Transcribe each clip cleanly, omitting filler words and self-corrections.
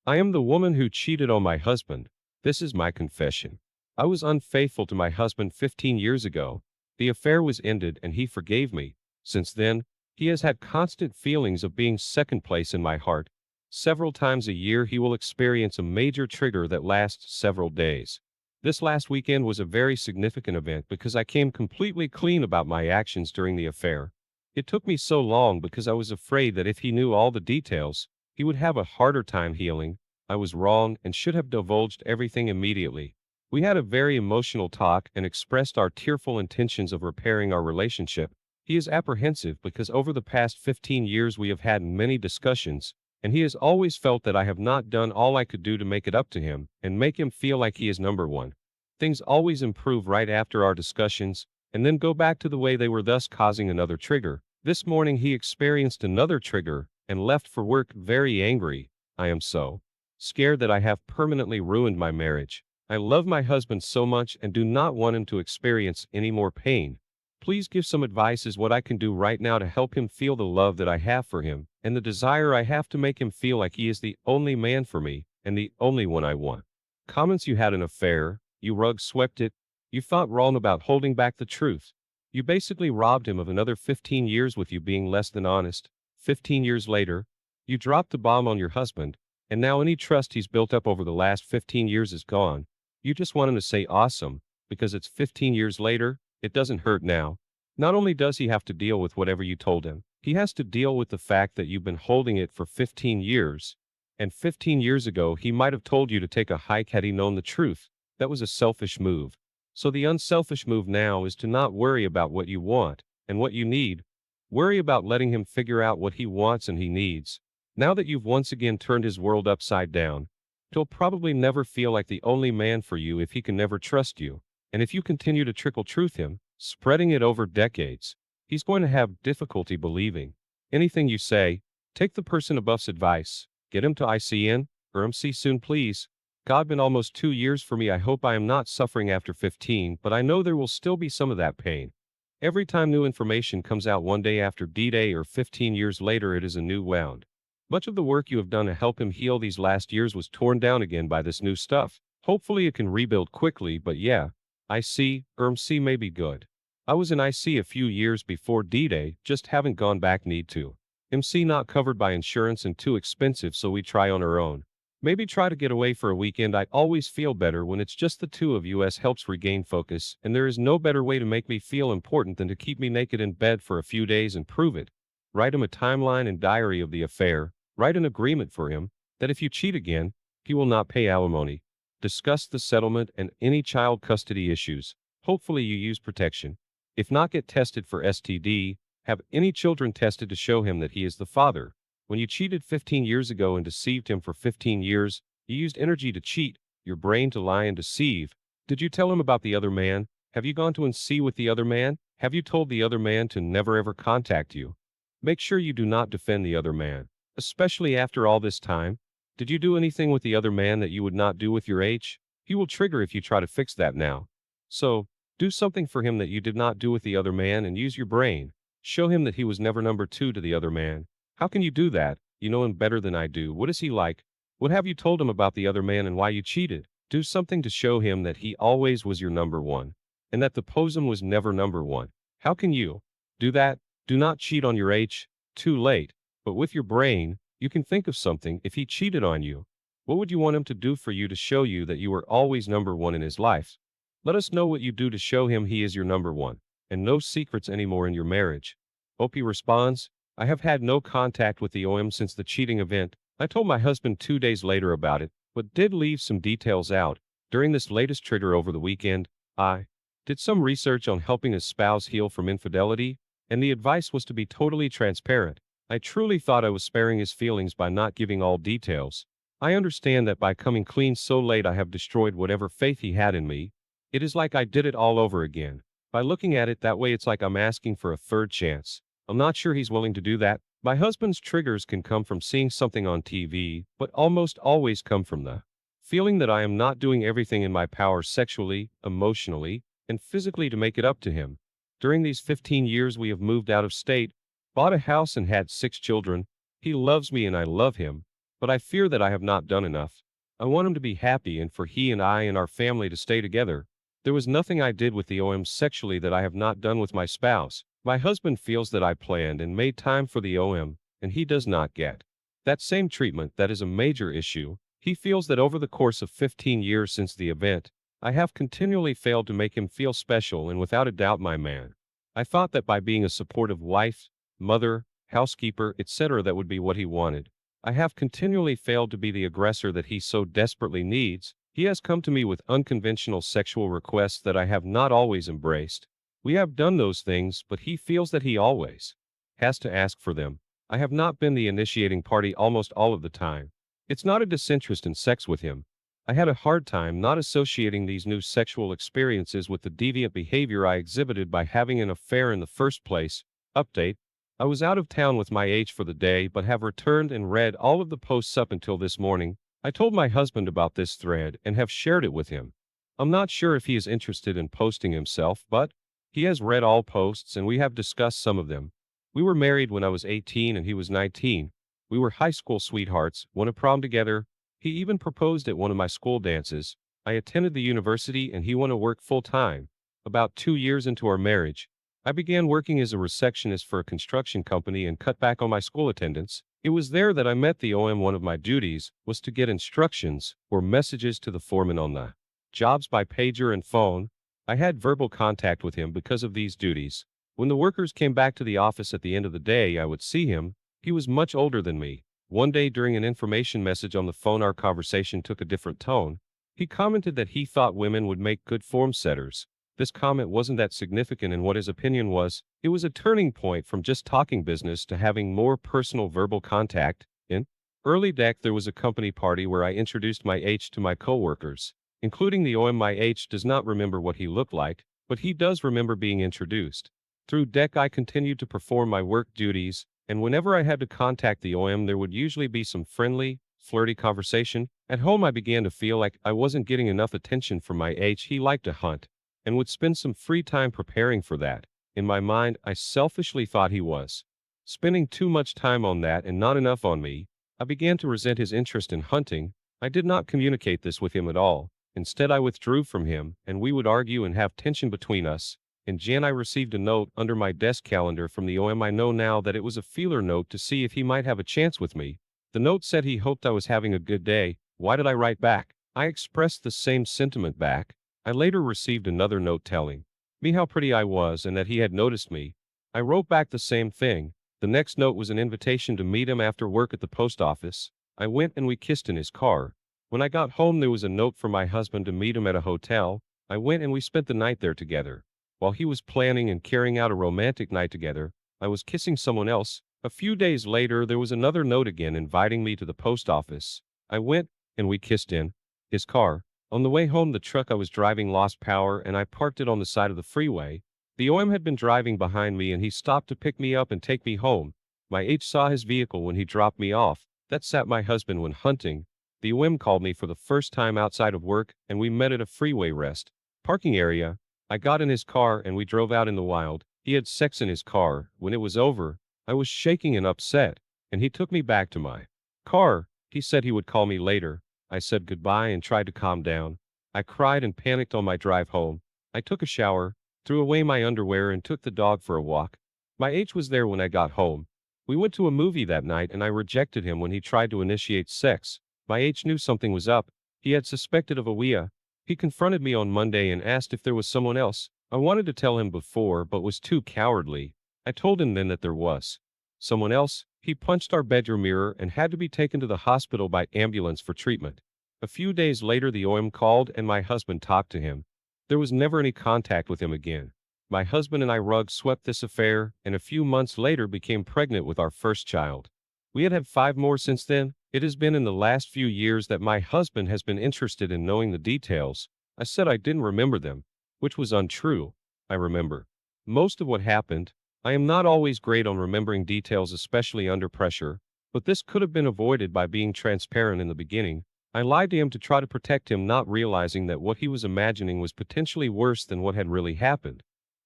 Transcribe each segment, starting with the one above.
I am the woman who cheated on my husband. This is my confession. I was unfaithful to my husband 15 years ago. The affair was ended and he forgave me. Since then, he has had constant feelings of being second place in my heart. Several times a year he will experience a major trigger that lasts several days. This last weekend was a very significant event because I came completely clean about my actions during the affair. It took me so long because I was afraid that if he knew all the details, he would have a harder time healing. I was wrong and should have divulged everything immediately. We had a very emotional talk and expressed our tearful intentions of repairing our relationship. He is apprehensive because over the past 15 years we have had many discussions, and he has always felt that I have not done all I could do to make it up to him and make him feel like he is number one. Things always improve right after our discussions, and then go back to the way they were, thus causing another trigger. This morning he experienced another trigger and left for work very angry. I am so scared that I have permanently ruined my marriage. I love my husband so much and do not want him to experience any more pain. Please give some advice as what I can do right now to help him feel the love that I have for him and the desire I have to make him feel like he is the only man for me and the only one I want. Comments: you had an affair, you rug swept it, you thought wrong about holding back the truth. You basically robbed him of another 15 years with you being less than honest. 15 years later, you dropped the bomb on your husband, and now any trust he's built up over the last 15 years is gone. You just want him to say awesome, because it's 15 years later. It doesn't hurt now. Not only does he have to deal with whatever you told him, he has to deal with the fact that you've been holding it for 15 years. And 15 years ago, he might have told you to take a hike had he known the truth. That was a selfish move. So the unselfish move now is to not worry about what you want and what you need. Worry about letting him figure out what he wants and he needs. Now that you've once again turned his world upside down, he'll probably never feel like the only man for you if he can never trust you. And if you continue to trickle truth him, spreading it over decades, he's going to have difficulty believing anything you say. Take the person above's advice. Get him to ICN or MC soon, please. God, been almost 2 years for me. I hope I am not suffering after 15, but I know there will still be some of that pain. Every time new information comes out one day after D-Day or 15 years later, it is a new wound. Much of the work you have done to help him heal these last years was torn down again by this new stuff. Hopefully it can rebuild quickly, but yeah. IC, MC may be good. I was in IC a few years before D-Day, just haven't gone back, need to. MC not covered by insurance and too expensive, so we try on our own. Maybe try to get away for a weekend. I always feel better when it's just the two of you. Helps regain focus, and there is no better way to make me feel important than to keep me naked in bed for a few days and prove it. Write him a timeline and diary of the affair. Write an agreement for him that if you cheat again, he will not pay alimony. Discuss the settlement and any child custody issues. Hopefully you use protection. If not, get tested for STD. Have any children tested to show him that he is the father. When you cheated 15 years ago and deceived him for 15 years, you used energy to cheat, your brain to lie and deceive. Did you tell him about the other man? Have you gone to and see with the other man? Have you told the other man to never ever contact you? Make sure you do not defend the other man, especially after all this time. Did you do anything with the other man that you would not do with your H? He will trigger if you try to fix that now. So, do something for him that you did not do with the other man and use your brain. Show him that he was never number two to the other man. How can you do that? You know him better than I do. What is he like? What have you told him about the other man and why you cheated? Do something to show him that he always was your number one, and that the possum was never number one. How can you do that? Do not cheat on your H. Too late. But with your brain, you can think of something. If he cheated on you, what would you want him to do for you to show you that you were always number one in his life? Let us know what you do to show him he is your number one, and no secrets anymore in your marriage. Hope he responds. I have had no contact with the OM since the cheating event. I told my husband 2 days later about it, but did leave some details out. During this latest trigger over the weekend, I did some research on helping his spouse heal from infidelity, and the advice was to be totally transparent. I truly thought I was sparing his feelings by not giving all details. I understand that by coming clean so late I have destroyed whatever faith he had in me. It is like I did it all over again. By looking at it that way, it's like I'm asking for a third chance. I'm not sure he's willing to do that. My husband's triggers can come from seeing something on TV, but almost always come from the feeling that I am not doing everything in my power sexually, emotionally, and physically to make it up to him. During these 15 years we have moved out of state, bought a house and had 6 children. He loves me and I love him, but I fear that I have not done enough. I want him to be happy and for he and I and our family to stay together. There was nothing I did with the OM sexually that I have not done with my spouse. My husband feels that I planned and made time for the OM, and he does not get that same treatment. That is a major issue. He feels that over the course of 15 years since the event, I have continually failed to make him feel special and without a doubt my man. I thought that by being a supportive wife, mother, housekeeper, etc., that would be what he wanted. I have continually failed to be the aggressor that he so desperately needs. He has come to me with unconventional sexual requests that I have not always embraced. We have done those things, but he feels that he always has to ask for them. I have not been the initiating party almost all of the time. It's not a disinterest in sex with him. I had a hard time not associating these new sexual experiences with the deviant behavior I exhibited by having an affair in the first place. Update. I was out of town with my H for the day but have returned and read all of the posts up until this morning. I told my husband about this thread and have shared it with him. I'm not sure if he is interested in posting himself, but he has read all posts and we have discussed some of them. We were married when I was 18 and he was 19. We were high school sweethearts, won a prom together. He even proposed at one of my school dances. I attended the university and he went to work full-time. About 2 years into our marriage, I began working as a receptionist for a construction company and cut back on my school attendance. It was there that I met the OM. One of my duties was to get instructions or messages to the foreman on the jobs by pager and phone. I had verbal contact with him because of these duties. When the workers came back to the office at the end of the day, I would see him. He was much older than me. One day during an information message on the phone, our conversation took a different tone. He commented that he thought women would make good form setters. This comment wasn't that significant in what his opinion was. It was a turning point from just talking business to having more personal verbal contact. In early deck, there was a company party where I introduced my H to my coworkers, including the OM. My H does not remember what he looked like, but he does remember being introduced. Through deck, I continued to perform my work duties, and whenever I had to contact the OM, there would usually be some friendly, flirty conversation. At home, I began to feel like I wasn't getting enough attention from my H. He liked to hunt and would spend some free time preparing for that. In my mind, I selfishly thought he was spending too much time on that and not enough on me. I began to resent his interest in hunting. I did not communicate this with him at all. Instead, I withdrew from him, and we would argue and have tension between us. In Jan, I received a note under my desk calendar from the OM. I know now that it was a feeler note to see if he might have a chance with me. The note said he hoped I was having a good day. Why did I write back? I expressed the same sentiment back. I later received another note telling me how pretty I was and that he had noticed me. I wrote back the same thing. The next note was an invitation to meet him after work at the post office. I went and we kissed in his car. When I got home, there was a note from my husband to meet him at a hotel. I went and we spent the night there together. While he was planning and carrying out a romantic night together, I was kissing someone else. A few days later, there was another note again inviting me to the post office. I went and we kissed in his car. On the way home, the truck I was driving lost power and I parked it on the side of the freeway. The OM had been driving behind me and he stopped to pick me up and take me home. My H saw his vehicle when he dropped me off. That sat my husband when hunting. The OM called me for the first time outside of work and we met at a freeway rest parking area. I got in his car and we drove out in the wild. He had sex in his car. When it was over, I was shaking and upset, and he took me back to my car. He said he would call me later. I said goodbye and tried to calm down. I cried and panicked on my drive home. I took a shower, threw away my underwear and took the dog for a walk. My H was there when I got home. We went to a movie that night and I rejected him when he tried to initiate sex. My H knew something was up. He had suspected of a WIA. He confronted me on Monday and asked if there was someone else. I wanted to tell him before but was too cowardly. I told him then that there was someone else. He punched our bedroom mirror and had to be taken to the hospital by ambulance for treatment. A few days later, the OM called and my husband talked to him. There was never any contact with him again. My husband and I rug swept this affair and a few months later became pregnant with our first child. We had 5 more since then. It has been in the last few years that my husband has been interested in knowing the details. I said I didn't remember them, which was untrue. I remember most of what happened. I am not always great on remembering details, especially under pressure, but this could have been avoided by being transparent in the beginning. I lied to him to try to protect him, not realizing that what he was imagining was potentially worse than what had really happened.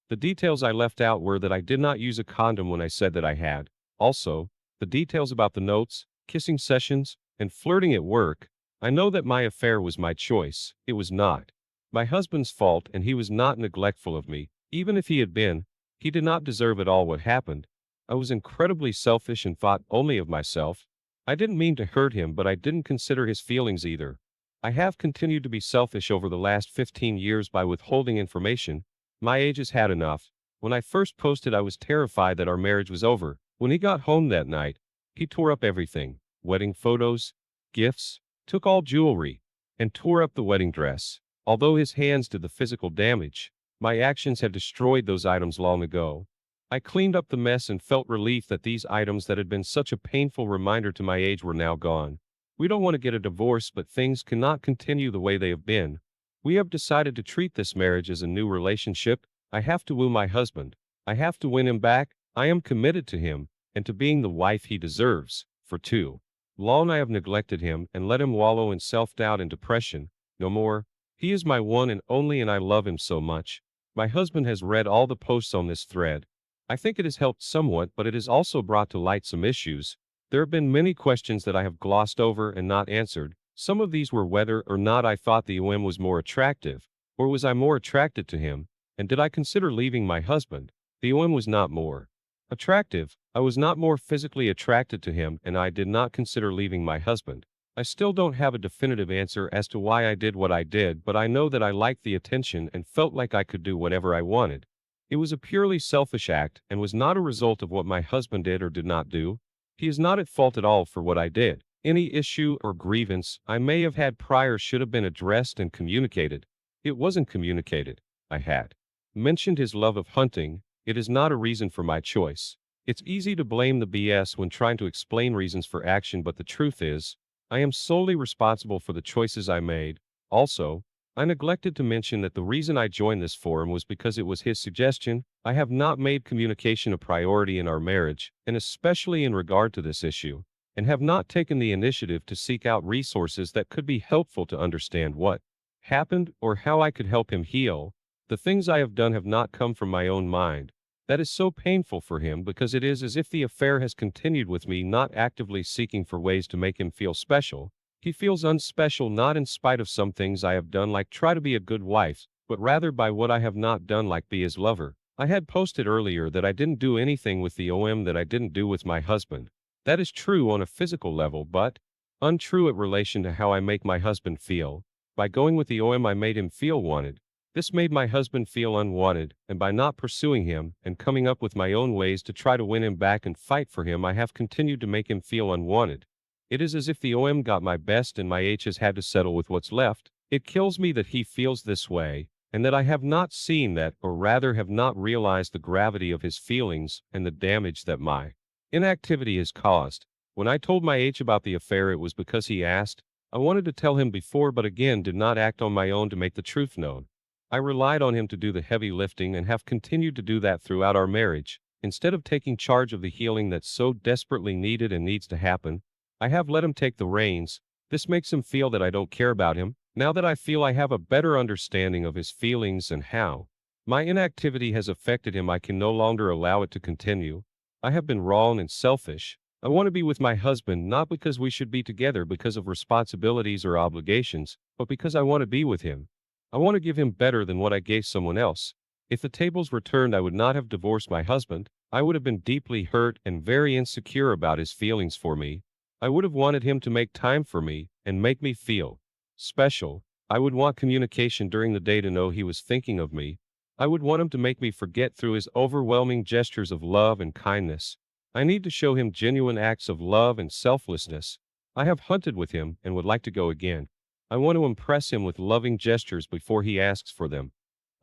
The details I left out were that I did not use a condom when I said that I had. Also, the details about the notes, kissing sessions, and flirting at work, I know that my affair was my choice. It was not my husband's fault, and he was not neglectful of me. Even if he had been, he did not deserve at all what happened. I was incredibly selfish and thought only of myself. I didn't mean to hurt him, but I didn't consider his feelings either. I have continued to be selfish over the last 15 years by withholding information. My age has had enough. When I first posted, I was terrified that our marriage was over. When he got home that night, he tore up everything: wedding photos, gifts, took all jewelry, and tore up the wedding dress. Although his hands did the physical damage, my actions had destroyed those items long ago. I cleaned up the mess and felt relief that these items that had been such a painful reminder to my age were now gone. We don't want to get a divorce, but things cannot continue the way they have been. We have decided to treat this marriage as a new relationship. I have to woo my husband. I have to win him back. I am committed to him and to being the wife he deserves. For too long I have neglected him and let him wallow in self-doubt and depression. No more. He is my one and only, and I love him so much. My husband has read all the posts on this thread. I think it has helped somewhat, but it has also brought to light some issues. There have been many questions that I have glossed over and not answered. Some of these were whether or not I thought the OM was more attractive, or was I more attracted to him, and did I consider leaving my husband? The OM was not more attractive. I was not more physically attracted to him, and I did not consider leaving my husband. I still don't have a definitive answer as to why I did what I did, but I know that I liked the attention and felt like I could do whatever I wanted. It was a purely selfish act and was not a result of what my husband did or did not do. He is not at fault at all for what I did. Any issue or grievance I may have had prior should have been addressed and communicated. It wasn't communicated. I had mentioned his love of hunting. It is not a reason for my choice. It's easy to blame the BS when trying to explain reasons for action, but the truth is, I am solely responsible for the choices I made. Also, I neglected to mention that the reason I joined this forum was because it was his suggestion. I have not made communication a priority in our marriage, and especially in regard to this issue, and have not taken the initiative to seek out resources that could be helpful to understand what happened or how I could help him heal. The things I have done have not come from my own mind. That is so painful for him, because it is as if the affair has continued with me not actively seeking for ways to make him feel special. He feels unspecial not in spite of some things I have done, like try to be a good wife, but rather by what I have not done, like be his lover. I had posted earlier that I didn't do anything with the OM that I didn't do with my husband. That is true on a physical level, but untrue in relation to how I make my husband feel. By going with the OM, I made him feel wanted. This made my husband feel unwanted, and by not pursuing him and coming up with my own ways to try to win him back and fight for him, I have continued to make him feel unwanted. It is as if the OM got my best and my H has had to settle with what's left. It kills me that he feels this way, and that I have not seen that, or rather have not realized the gravity of his feelings and the damage that my inactivity has caused. When I told my H about the affair, it was because he asked. I wanted to tell him before, but again did not act on my own to make the truth known. I relied on him to do the heavy lifting and have continued to do that throughout our marriage. Instead of taking charge of the healing that's so desperately needed and needs to happen, I have let him take the reins. This makes him feel that I don't care about him. Now that I feel I have a better understanding of his feelings and how my inactivity has affected him, I can no longer allow it to continue. I have been wrong and selfish. I want to be with my husband not because we should be together because of responsibilities or obligations, but because I want to be with him. I want to give him better than what I gave someone else. If the tables were turned, I would not have divorced my husband. I would have been deeply hurt and very insecure about his feelings for me. I would have wanted him to make time for me and make me feel special. I would want communication during the day to know he was thinking of me. I would want him to make me forget through his overwhelming gestures of love and kindness. I need to show him genuine acts of love and selflessness. I have hunted with him and would like to go again. I want to impress him with loving gestures before he asks for them.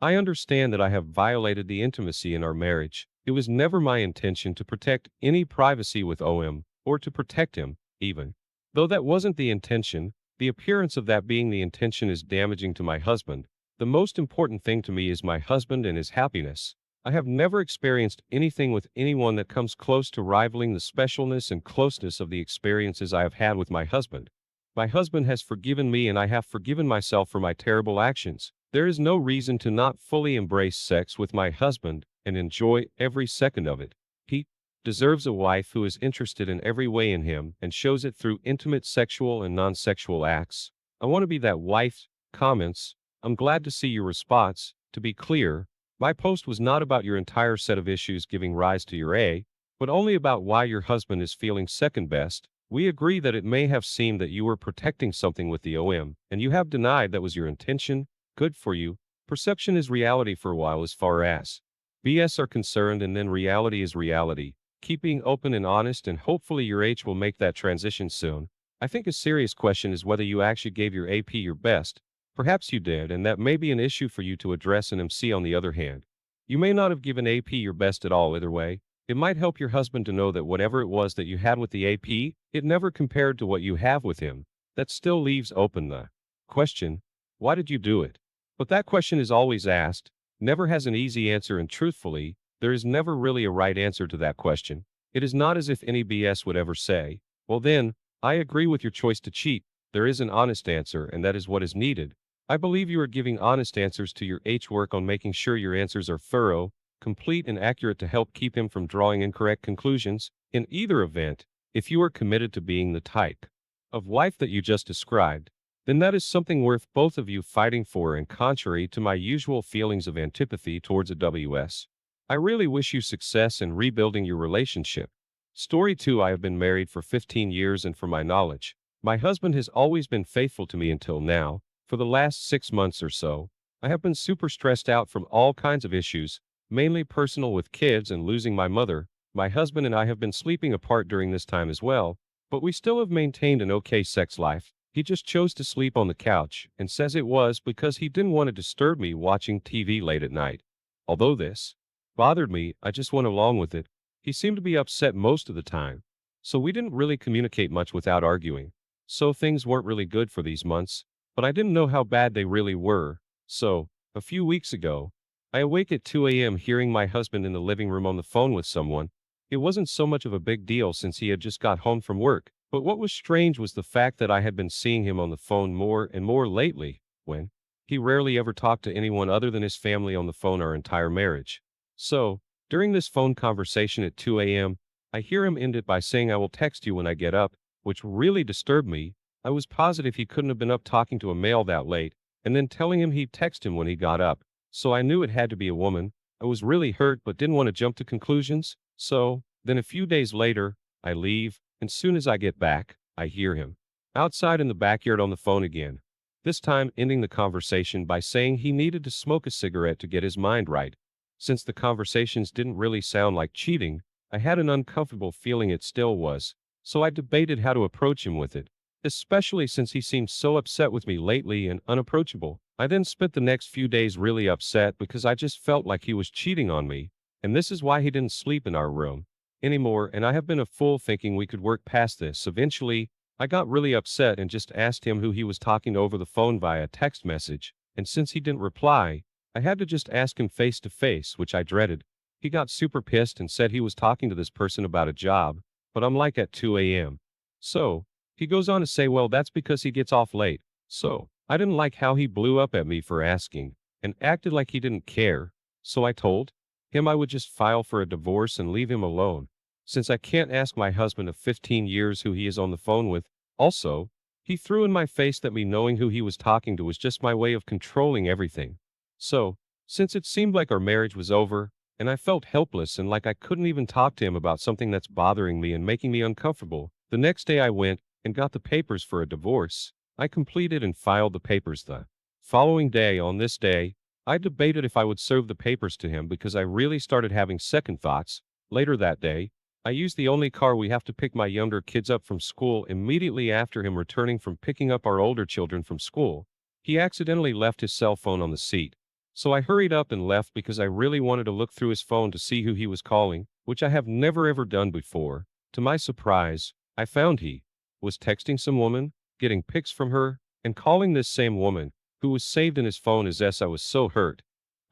I understand that I have violated the intimacy in our marriage. It was never my intention to protect any privacy with OM, or to protect him, even though that wasn't the intention. The appearance of that being the intention is damaging to my husband. The most important thing to me is my husband and his happiness. I have never experienced anything with anyone that comes close to rivaling the specialness and closeness of the experiences I have had with my husband. My husband has forgiven me, and I have forgiven myself for my terrible actions. There is no reason to not fully embrace sex with my husband and enjoy every second of it. He deserves a wife who is interested in every way in him and shows it through intimate sexual and non-sexual acts. I want to be that wife. Comments. I'm glad to see your response. To be clear, my post was not about your entire set of issues giving rise to your A, but only about why your husband is feeling second best. We agree that it may have seemed that you were protecting something with the OM, and you have denied that was your intention. Good for you. Perception is reality for a while as far as BS are concerned, and then reality is reality. Keep being open and honest, and hopefully your H will make that transition soon. I think a serious question is whether you actually gave your AP your best. Perhaps you did, and that may be an issue for you to address. And MC, on the other hand, you may not have given AP your best at all. Either way, it might help your husband to know that whatever it was that you had with the AP, it never compared to what you have with him. That still leaves open the question, why did you do it? But that question is always asked, never has an easy answer, and truthfully, there is never really a right answer to that question. It is not as if any BS would ever say, well then, I agree with your choice to cheat. There is an honest answer, and that is what is needed. I believe you are giving honest answers to your H. Work on making sure your answers are thorough, complete, and accurate to help keep him from drawing incorrect conclusions. In either event, if you are committed to being the type of wife that you just described, then that is something worth both of you fighting for, and contrary to my usual feelings of antipathy towards a WS. I really wish you success in rebuilding your relationship. Story 2. I have been married for 15 years, and from my knowledge, my husband has always been faithful to me until now. For the last 6 months or so, I have been super stressed out from all kinds of issues, mainly personal with kids and losing my mother. My husband and I have been sleeping apart during this time as well, but we still have maintained an okay sex life. He just chose to sleep on the couch and says it was because he didn't want to disturb me watching TV late at night. Although this bothered me, I just went along with it. He seemed to be upset most of the time, so we didn't really communicate much without arguing. So things weren't really good for these months, but I didn't know how bad they really were. So, a few weeks ago, I awake at 2 a.m. hearing my husband in the living room on the phone with someone. It wasn't so much of a big deal since he had just got home from work, but what was strange was the fact that I had been seeing him on the phone more and more lately, when he rarely ever talked to anyone other than his family on the phone our entire marriage. So, during this phone conversation at 2 a.m., I hear him end it by saying, "I will text you when I get up," which really disturbed me. I was positive he couldn't have been up talking to a male that late, and then telling him he'd text him when he got up. So I knew it had to be a woman. I was really hurt but didn't want to jump to conclusions. So, then a few days later, I leave, and soon as I get back, I hear him outside in the backyard on the phone again. This time ending the conversation by saying he needed to smoke a cigarette to get his mind right. Since the conversations didn't really sound like cheating, I had an uncomfortable feeling it still was, so I debated how to approach him with it, especially since he seemed so upset with me lately and unapproachable. I then spent the next few days really upset because I just felt like he was cheating on me, and this is why he didn't sleep in our room anymore, and I have been a fool thinking we could work past this. Eventually, I got really upset and just asked him who he was talking to over the phone via text message, and since he didn't reply, I had to just ask him face to face, which I dreaded. He got super pissed and said he was talking to this person about a job, but I'm like at 2 a.m. So, he goes on to say, well, that's because he gets off late. So, I didn't like how he blew up at me for asking, and acted like he didn't care. So I told him I would just file for a divorce and leave him alone, since I can't ask my husband of 15 years who he is on the phone with. Also, he threw in my face that me knowing who he was talking to was just my way of controlling everything. So, since it seemed like our marriage was over, and I felt helpless and like I couldn't even talk to him about something that's bothering me and making me uncomfortable, the next day I went and got the papers for a divorce. I completed and filed the papers the following day. On this day, I debated if I would serve the papers to him because I really started having second thoughts. Later that day, I used the only car we have to pick my younger kids up from school. Immediately after him returning from picking up our older children from school, he accidentally left his cell phone on the seat. So I hurried up and left because I really wanted to look through his phone to see who he was calling, which I have never ever done before. To my surprise, I found he was texting some woman, getting pics from her, and calling this same woman, who was saved in his phone as S. I was so hurt.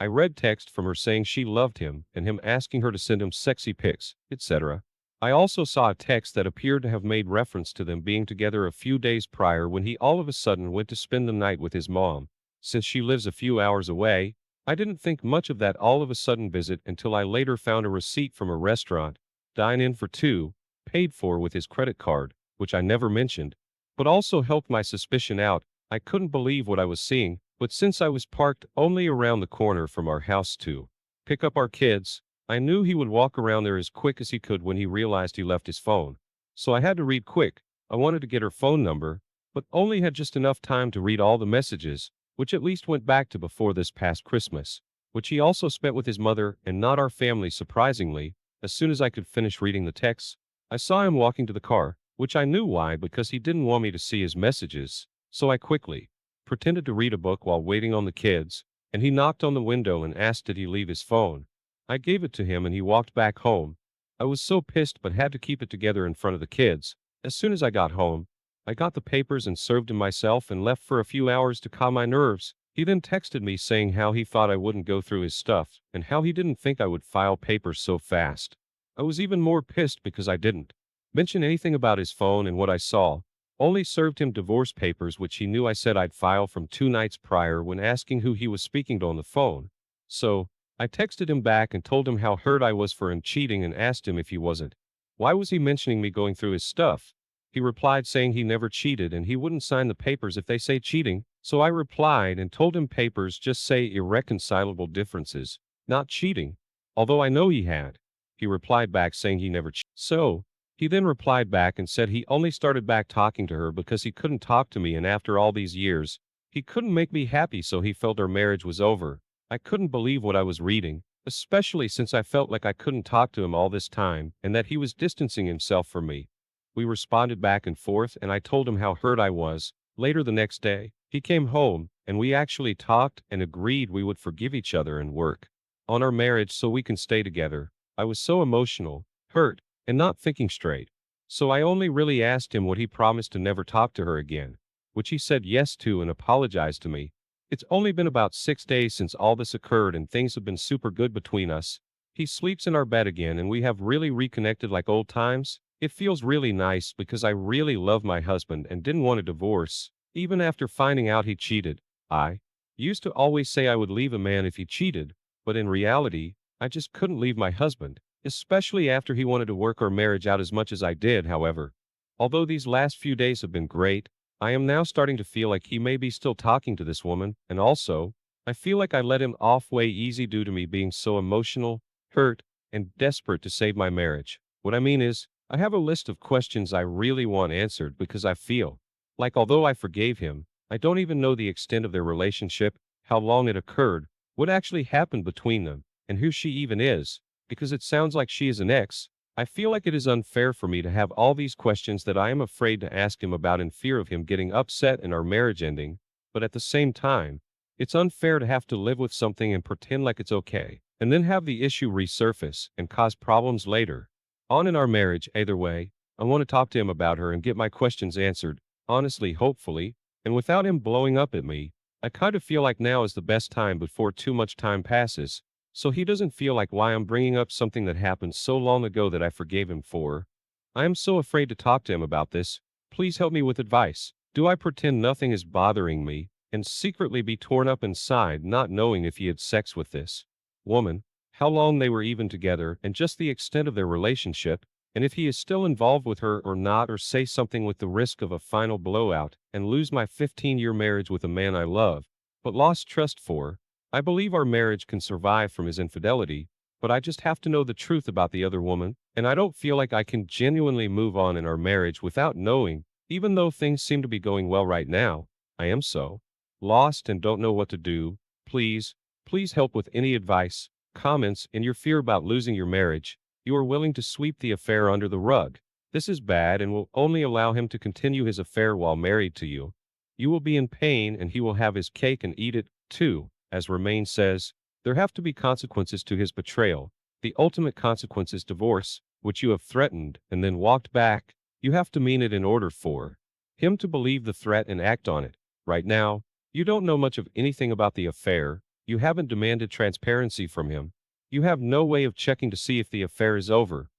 I read text from her saying she loved him and him asking her to send him sexy pics, etc. I also saw a text that appeared to have made reference to them being together a few days prior when he all of a sudden went to spend the night with his mom. Since she lives a few hours away, I didn't think much of that all of a sudden visit until I later found a receipt from a restaurant dine in for two, paid for with his credit card, which I never mentioned, but also helped my suspicion out. I couldn't believe what I was seeing, but since I was parked only around the corner from our house to pick up our kids, I knew he would walk around there as quick as he could when he realized he left his phone. So I had to read quick. I wanted to get her phone number, but only had just enough time to read all the messages, which at least went back to before this past Christmas, which he also spent with his mother and not our family. Surprisingly, as soon as I could finish reading the texts, I saw him walking to the car, which I knew why, because he didn't want me to see his messages, so I quickly pretended to read a book while waiting on the kids, and he knocked on the window and asked did he leave his phone. I gave it to him and he walked back home. I was so pissed but had to keep it together in front of the kids. As soon as I got home, I got the papers and served him myself and left for a few hours to calm my nerves. He then texted me saying how he thought I wouldn't go through his stuff and how he didn't think I would file papers so fast. I was even more pissed because I didn't mention anything about his phone and what I saw. Only served him divorce papers which he knew I said I'd file from 2 nights prior when asking who he was speaking to on the phone. So, I texted him back and told him how hurt I was for him cheating and asked him if he wasn't. Why was he mentioning me going through his stuff? He replied saying he never cheated and he wouldn't sign the papers if they say cheating. So I replied and told him papers just say irreconcilable differences, not cheating. Although I know he had. He replied back saying he never cheated. So, he then replied back and said he only started back talking to her because he couldn't talk to me and after all these years, he couldn't make me happy so he felt our marriage was over. I couldn't believe what I was reading, especially since I felt like I couldn't talk to him all this time and that he was distancing himself from me. We responded back and forth and I told him how hurt I was. Later the next day, he came home and we actually talked and agreed we would forgive each other and work on our marriage so we can stay together. I was so emotional, hurt, and not thinking straight. So I only really asked him what he promised to never talk to her again, which he said yes to and apologized to me. It's only been about 6 days since all this occurred and things have been super good between us. He sleeps in our bed again and we have really reconnected like old times. It feels really nice because I really love my husband and didn't want a divorce, even after finding out he cheated. I used to always say I would leave a man if he cheated, but in reality, I just couldn't leave my husband, especially after he wanted to work our marriage out as much as I did. However, although these last few days have been great, I am now starting to feel like he may be still talking to this woman, and also, I feel like I let him off way easy due to me being so emotional, hurt, and desperate to save my marriage. What I mean is, I have a list of questions I really want answered because I feel like although I forgave him, I don't even know the extent of their relationship, how long it occurred, what actually happened between them, and who she even is, because it sounds like she is an ex. I feel like it is unfair for me to have all these questions that I am afraid to ask him about in fear of him getting upset and our marriage ending, but at the same time, it's unfair to have to live with something and pretend like it's okay, and then have the issue resurface and cause problems later on in our marriage. Either way, I want to talk to him about her and get my questions answered, honestly, hopefully, and without him blowing up at me. I kind of feel like now is the best time before too much time passes, so he doesn't feel like why I'm bringing up something that happened so long ago that I forgave him for. I am so afraid to talk to him about this. Please help me with advice. Do I pretend nothing is bothering me and secretly be torn up inside not knowing if he had sex with this woman, how long they were even together, and just the extent of their relationship, and if he is still involved with her or not, or say something with the risk of a final blowout and lose my 15-year marriage with a man I love, but lost trust for? I believe our marriage can survive from his infidelity, but I just have to know the truth about the other woman, and I don't feel like I can genuinely move on in our marriage without knowing, even though things seem to be going well right now. I am so lost and don't know what to do. Please, please help with any advice, comments, in your fear about losing your marriage. You are willing to sweep the affair under the rug. This is bad and will only allow him to continue his affair while married to you. You will be in pain and he will have his cake and eat it, too. As Romain says, there have to be consequences to his betrayal. The ultimate consequence is divorce, which you have threatened and then walked back. You have to mean it in order for him to believe the threat and act on it. Right now, you don't know much of anything about the affair. You haven't demanded transparency from him. You have no way of checking to see if the affair is over.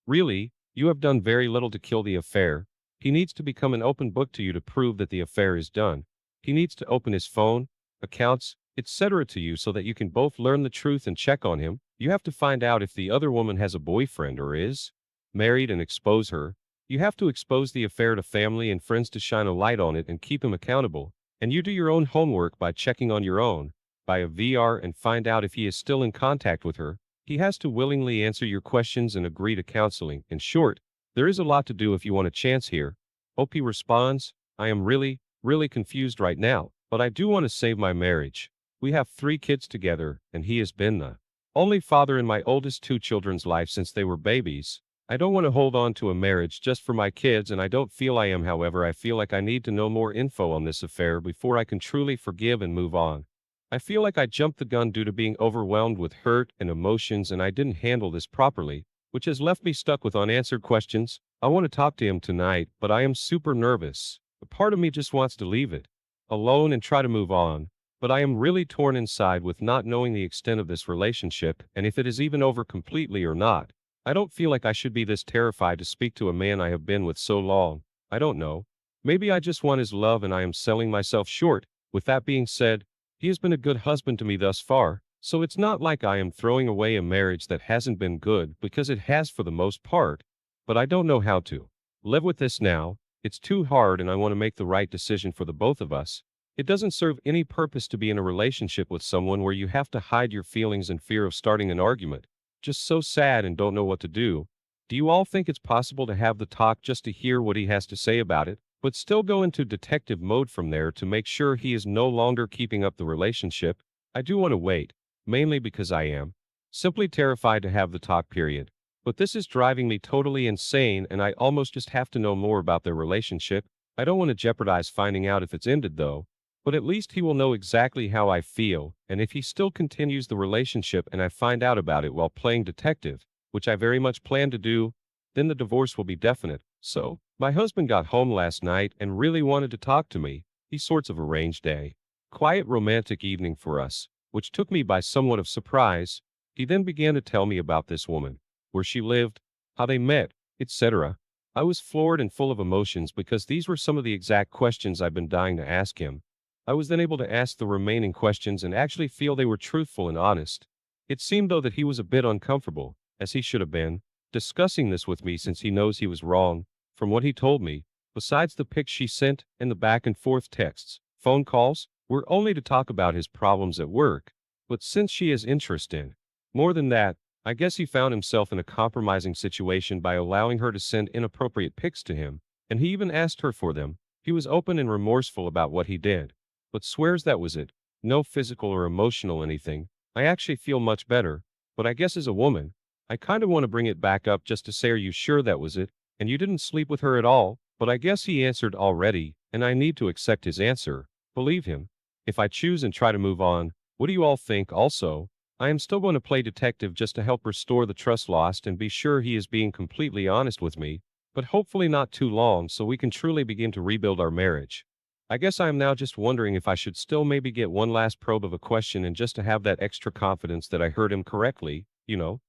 Really, you have done very little to kill the affair. He needs to become an open book to you to prove that the affair is done. He needs to open his phone, accounts, etc. to you so that you can both learn the truth and check on him. You have to find out if the other woman has a boyfriend or is married and expose her. You have to expose the affair to family and friends to shine a light on it and keep him accountable. And you do your own homework by checking on your own, by a VR and find out if he is still in contact with her. He has to willingly answer your questions and agree to counseling. In short, there is a lot to do if you want a chance here. Hope he responds. I am really confused right now, but I do want to save my marriage. We have 3 kids together, and he has been the only father in my oldest 2 children's life since they were babies. I don't want to hold on to a marriage just for my kids, and I don't feel I am. However, I feel like I need to know more info on this affair before I can truly forgive and move on. I feel like I jumped the gun due to being overwhelmed with hurt and emotions, and I didn't handle this properly, which has left me stuck with unanswered questions. I want to talk to him tonight, but I am super nervous. A part of me just wants to leave it alone and try to move on, but I am really torn inside with not knowing the extent of this relationship and if it is even over completely or not. I don't feel like I should be this terrified to speak to a man I have been with so long. I don't know. Maybe I just want his love and I am selling myself short. With that being said, he has been a good husband to me thus far, so it's not like I am throwing away a marriage that hasn't been good, because it has for the most part. But I don't know how to live with this now. It's too hard and I want to make the right decision for the both of us. It doesn't serve any purpose to be in a relationship with someone where you have to hide your feelings in fear of starting an argument. Just so sad and don't know what to do. Do you all think it's possible to have the talk just to hear what he has to say about it, but still go into detective mode from there to make sure he is no longer keeping up the relationship? I do want to wait, mainly because I am simply terrified to have the talk, period. But this is driving me totally insane and I almost just have to know more about their relationship. I don't want to jeopardize finding out if it's ended though, but at least he will know exactly how I feel, and if he still continues the relationship and I find out about it while playing detective, which I very much plan to do, then the divorce will be definite. So, my husband got home last night and really wanted to talk to me. He sorts of arranged a quiet romantic evening for us, which took me by somewhat of surprise. He then began to tell me about this woman, where she lived, how they met, etc. I was floored and full of emotions because these were some of the exact questions I've been dying to ask him. I was then able to ask the remaining questions and actually feel they were truthful and honest. It seemed though that he was a bit uncomfortable, as he should have been, discussing this with me since he knows he was wrong. From what he told me, besides the pics she sent and the back and forth texts, phone calls were only to talk about his problems at work. But since she has interest in more than that, I guess he found himself in a compromising situation by allowing her to send inappropriate pics to him, and he even asked her for them. He was open and remorseful about what he did, but swears that was it. No physical or emotional anything. I actually feel much better, but I guess as a woman, I kind of want to bring it back up just to say, are you sure that was it? And you didn't sleep with her at all? But I guess he answered already, and I need to accept his answer. Believe him. If I choose and try to move on, what do you all think also? I am still going to play detective just to help restore the trust lost and be sure he is being completely honest with me, but hopefully not too long so we can truly begin to rebuild our marriage. I guess I am now just wondering if I should still maybe get one last probe of a question and just to have that extra confidence that I heard him correctly.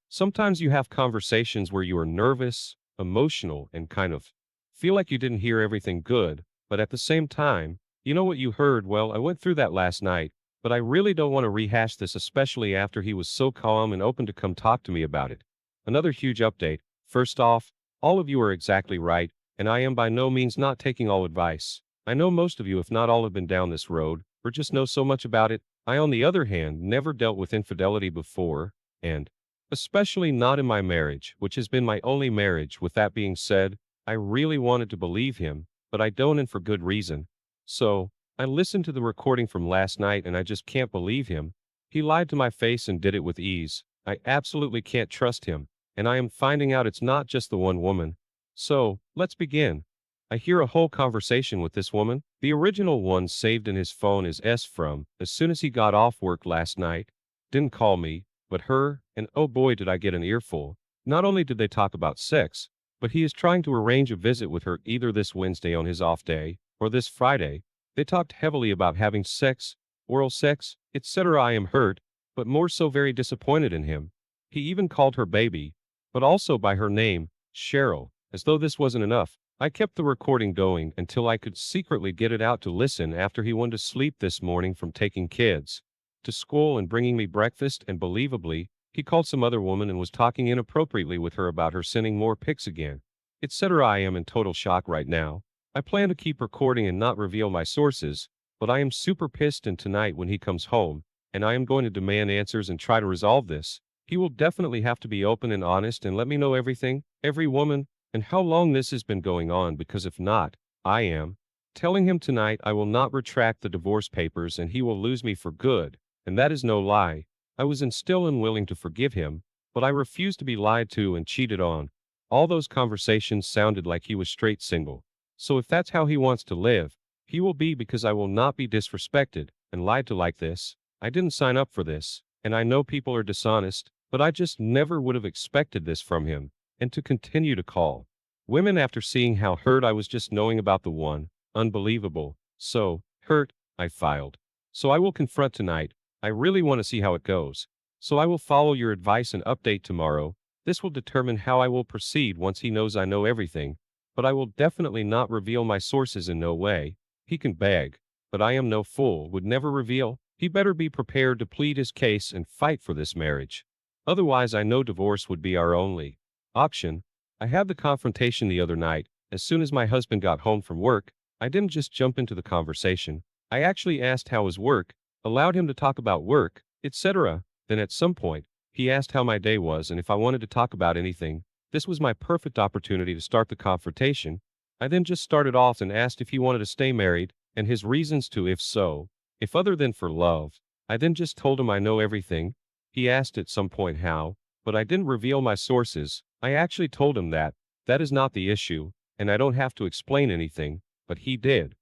Sometimes you have conversations where you are nervous, emotional, and kind of feel like you didn't hear everything good, but at the same time, you know what you heard. Well, I went through that last night, but I really don't want to rehash this, especially after he was so calm and open to come talk to me about it. Another huge update. First off, all of you are exactly right, and I am by no means not taking all advice. I know most of you, if not all, have been down this road, or just know so much about it. I, on the other hand, never dealt with infidelity before, and especially not in my marriage, which has been my only marriage. With that being said, I really wanted to believe him, but I don't, and for good reason. So, I listened to the recording from last night and I just can't believe him. He lied to my face and did it with ease. I absolutely can't trust him, and I am finding out it's not just the one woman. So, let's begin. I hear a whole conversation with this woman. The original one saved in his phone is from as soon as he got off work last night. Didn't call me, but her, and oh boy did I get an earful. Not only did they talk about sex, but he is trying to arrange a visit with her either this Wednesday on his off day, or this Friday. They talked heavily about having sex, oral sex, etc. I am hurt, but more so very disappointed in him. He even called her baby, but also by her name, Cheryl, as though this wasn't enough. I kept the recording going until I could secretly get it out to listen after he went to sleep this morning from taking kids to school and bringing me breakfast, and believably, He called some other woman and was talking inappropriately with her about her sending more pics again, etc. I am in total shock right now. I plan to keep recording and not reveal my sources, but I am super pissed, and tonight when he comes home, and I am going to demand answers and try to resolve this. He will definitely have to be open and honest and let me know everything, every woman, and how long this has been going on, because if not, I am telling him tonight I will not retract the divorce papers and he will lose me for good, and that is no lie. I was still unwilling to forgive him, but I refused to be lied to and cheated on. All those conversations sounded like he was straight single. So if that's how he wants to live, he will be, because I will not be disrespected and lied to like this. I didn't sign up for this, and I know people are dishonest, but I just never would have expected this from him. And to continue to call women after seeing how hurt I was just knowing about the one. Unbelievable. So hurt, I filed. So I will confront tonight. I really want to see how it goes. So I will follow your advice and update tomorrow. This will determine how I will proceed once he knows I know everything. But I will definitely not reveal my sources in no way. He can beg, but I am no fool, would never reveal. He better be prepared to plead his case and fight for this marriage. Otherwise, I know divorce would be our only option. I had the confrontation the other night. As soon as my husband got home from work, I didn't just jump into the conversation. I actually asked how his work, allowed him to talk about work, etc. Then at some point, he asked how my day was and if I wanted to talk about anything. This was my perfect opportunity to start the confrontation. I then just started off and asked if he wanted to stay married, and his reasons to if so, if other than for love. I then just told him I know everything. He asked at some point how, but I didn't reveal my sources. I actually told him that that is not the issue, and I don't have to explain anything, but he did.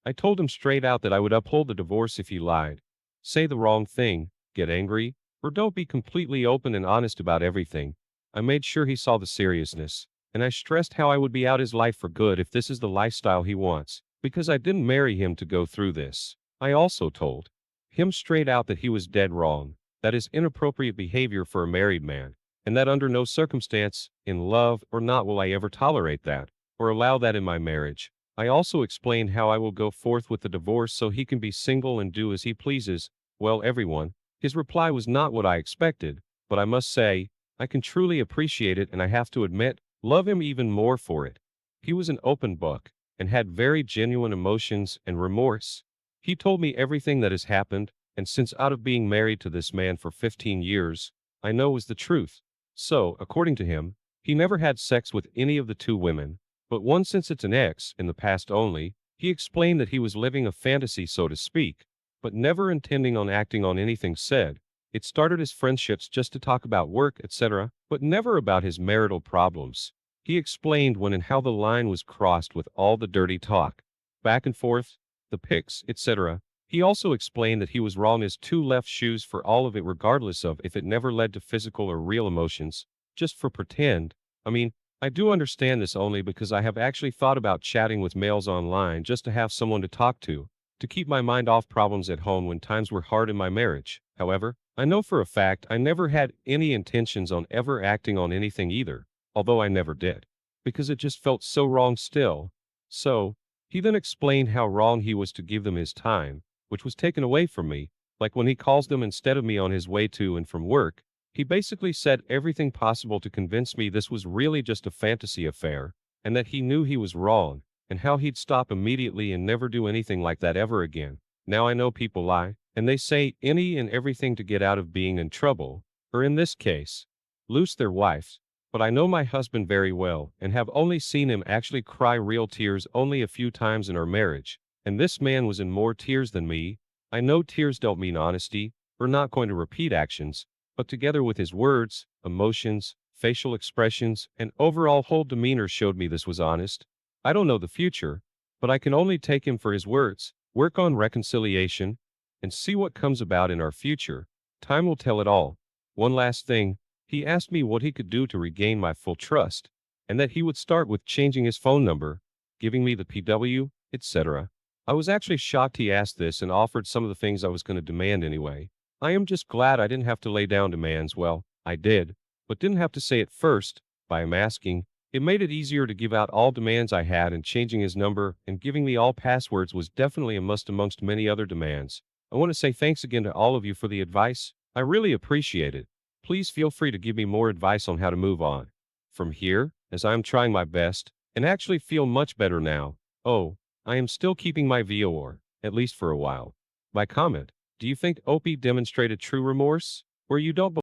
I told him straight out that I would uphold the divorce if he lied, say the wrong thing, get angry, or don't be completely open and honest about everything. I made sure he saw the seriousness, and I stressed how I would be out his life for good if this is the lifestyle he wants, because I didn't marry him to go through this. I also told him straight out that he was dead wrong, that is inappropriate behavior for a married man, and that under no circumstance, in love or not, will I ever tolerate that, or allow that in my marriage. I also explained how I will go forth with the divorce so he can be single and do as he pleases. Well, everyone, his reply was not what I expected, but I must say, I can truly appreciate it, and I have to admit, love him even more for it. He was an open book, and had very genuine emotions and remorse. He told me everything that has happened, and since out of being married to this man for 15 years, I know was the truth. So, according to him, he never had sex with any of the two women, but one since it's an ex, in the past only. He explained that he was living a fantasy, so to speak, but never intending on acting on anything said. It started as friendships just to talk about work, etc., but never about his marital problems. He explained when and how the line was crossed with all the dirty talk, back and forth, the pics, etc. He also explained that he was wrong as two left shoes for all of it, regardless of if it never led to physical or real emotions, just for pretend. I mean, I do understand this only because I have actually thought about chatting with males online just to have someone to talk to keep my mind off problems at home when times were hard in my marriage. However, I know for a fact I never had any intentions on ever acting on anything either, although I never did, because it just felt so wrong still. So, he then explained how wrong he was to give them his time, which was taken away from me, like when he calls them instead of me on his way to and from work. He basically said everything possible to convince me this was really just a fantasy affair, and that he knew he was wrong, and how he'd stop immediately and never do anything like that ever again. Now I know people lie, and they say any and everything to get out of being in trouble, or in this case, lose their wives. But I know my husband very well, and have only seen him actually cry real tears only a few times in our marriage, and this man was in more tears than me. I know tears don't mean honesty, or not going to repeat actions, but together with his words, emotions, facial expressions, and overall whole demeanor showed me this was honest. I don't know the future, but I can only take him for his words, work on reconciliation, and see what comes about in our future. Time will tell it all. One last thing, he asked me what he could do to regain my full trust, and that he would start with changing his phone number, giving me the PW, etc. I was actually shocked he asked this and offered some of the things I was going to demand anyway. I am just glad I didn't have to lay down demands. Well, I did, but didn't have to say it first. By him asking, it made it easier to give out all demands I had, and changing his number and giving me all passwords was definitely a must amongst many other demands. I want to say thanks again to all of you for the advice. I really appreciate it. Please feel free to give me more advice on how to move on from here, as I am trying my best and actually feel much better now. Oh, I am still keeping my VOR, at least for a while. My comment: do you think Opie demonstrated true remorse? Where you don't